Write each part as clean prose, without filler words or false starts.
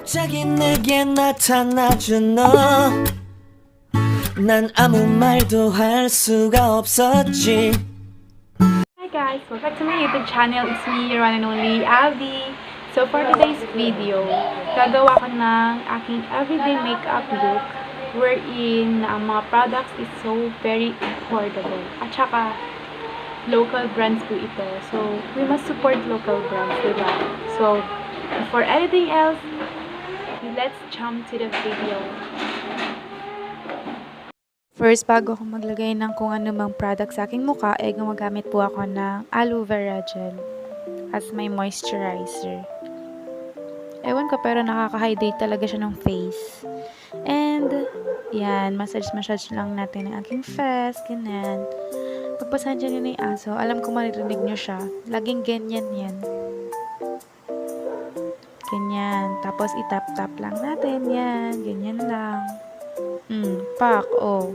갑자기 내게 나타나준 너 난 아무 말도 할 수가 없었지. Hi guys, welcome to my YouTube channel. It's me, your one and only Avvi. So for today's video, gagawa ko ng aking everyday makeup look wherein ang mga products is so very affordable. At saka, local brands po ito. So, we must support local brands, diba? So, before anything else, let's jump to the video. First, bago ako maglagay ng kung ano mang product sa aking mukha, gumagamit po ako ng aloe vera gel as my moisturizer. Ewan ko, pero nakaka-hydrate talaga siya ng face. And, yan, massage lang natin ang aking face, ganyan. Pagpasahan dyan yun yung aso, alam ko maririnig nyo siya. Laging ganyan yan. Ganyan. Tapos, itap-tap lang natin, yan. Ganyan lang. Pak, oh.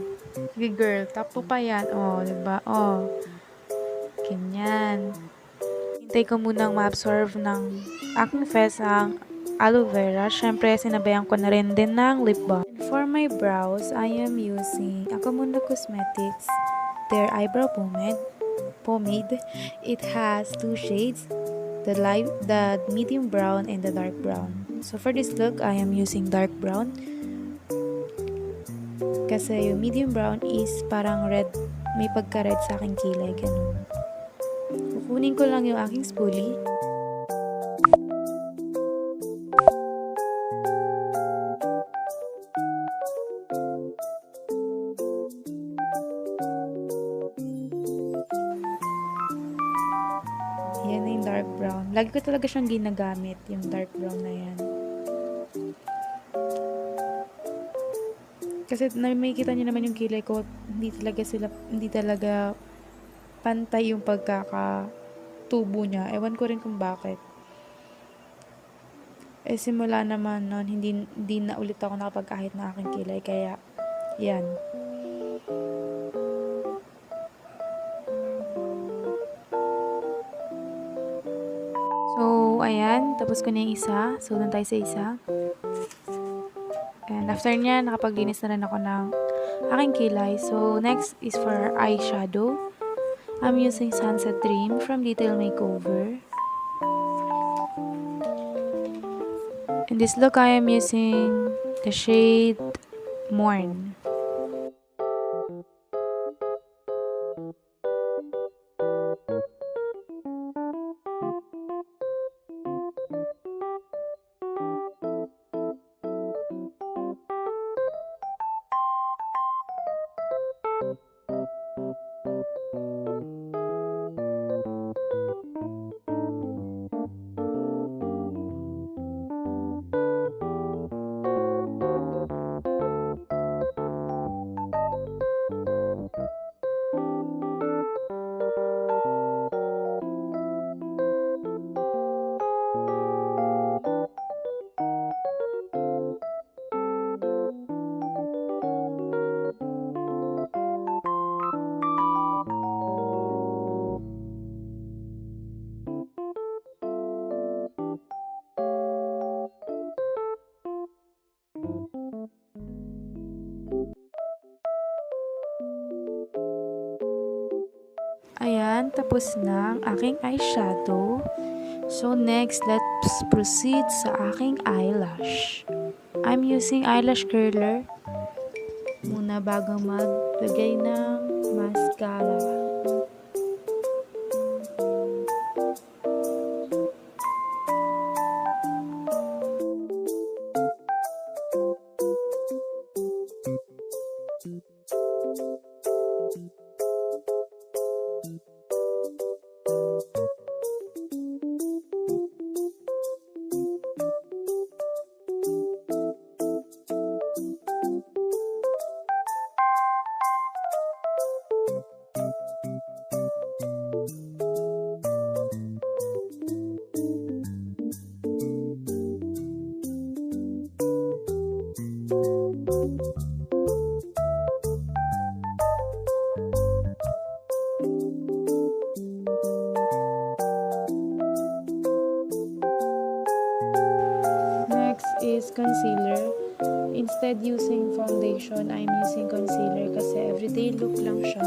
Sige girl, tap po pa yan. Oh, diba? Oh. Ganyan. Hintay ko munang ma-absorb ng aking face ang aloe vera. Siyempre, sinabayan ko na rin din ng lip balm. And for my brows, I am using AkoMuna Cosmetics, their eyebrow pomade. It has two shades, the medium brown and the dark brown. So for this look, I am using dark brown. Kasi yung medium brown is parang red, may pagka-red sa aking kilay, ganun. Kukunin ko lang yung aking spoolie. Yan na yung dark brown. Lagi ko talaga siyang ginagamit, yung dark brown na yan. Kasi may kita niyo naman yung kilay ko, hindi talaga pantay yung pagkakatubo niya. Ewan ko rin kung bakit. Simula naman noon, hindi na ulit ako nakapagkahit ng aking kilay, kaya yan. So, ayan, tapos ko na yung isa. So, doon tayo sa isa. And after niya, nakapaglinis na rin ako ng aking kilay. So, next is for eyeshadow. I'm using Sunset Dream from Makeover. In this look, I am using the shade Morn. Ayan, tapos na ang aking eyeshadow. So, next, let's proceed sa aking eyelash. I'm using eyelash curler muna bago maglagay ng mascara. is concealer. Instead using foundation, I'm using concealer kasi everyday look lang siya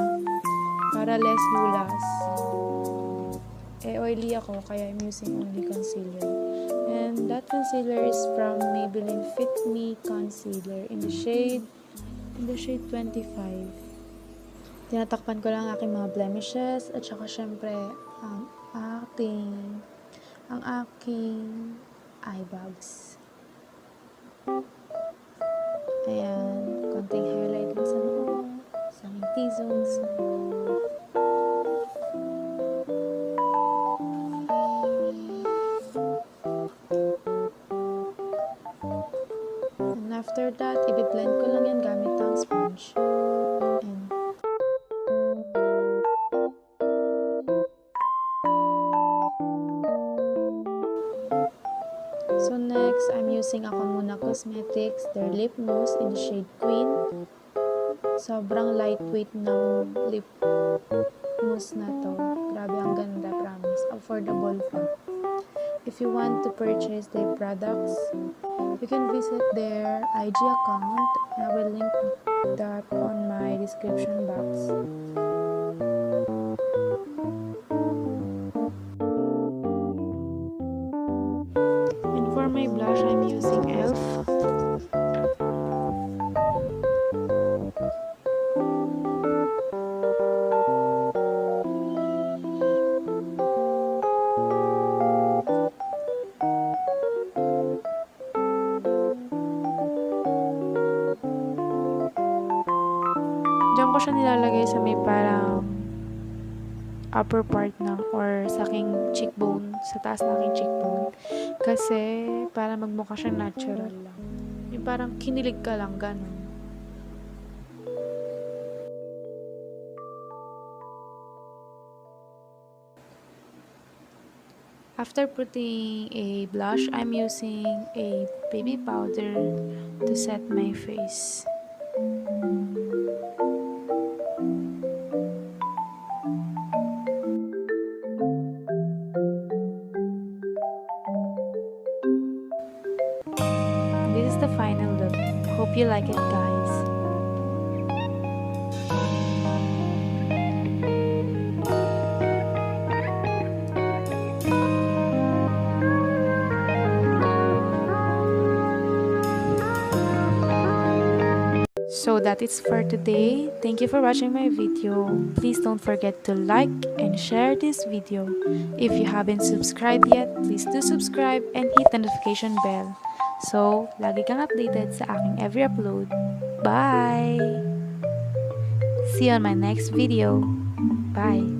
para less lulas. Oily ako kaya I'm using only concealer. And that concealer is from Maybelline Fit Me Concealer in the shade 25. Tinatakpan ko lang ang aking mga blemishes at saka syempre ang aking eyebrows. Ayan, konting highlight lang sa noo, sa aking T-zones. And after that, i-blend ko lang yan gamit ang sponge. And so next, I'm using AkoMuna Cosmetics, their lip mousse in the shade Queen. Sobrang lightweight ng lip mousse na to. Grabe, ang ganda, promise. Affordable pa. If you want to purchase their products, you can visit their IG account. I will link that on my description box. And for my blush, I'm using e.l.f. Diyan ko siya nilalagay sa may parang upper part ng or sa aking cheekbone, sa taas ng aking cheekbone. Kasi para magmukha siyang natural lang. Yung parang kinilig ka lang, ganun. After putting a blush, I'm using a baby powder to set my face. This is the final look. Hope you like it, guys. So that is for today. Thank you for watching my video. Please don't forget to like and share this video. If you haven't subscribed yet, please do subscribe and hit the notification bell. So, lagi kang updated sa aking every upload. Bye! See you on my next video. Bye!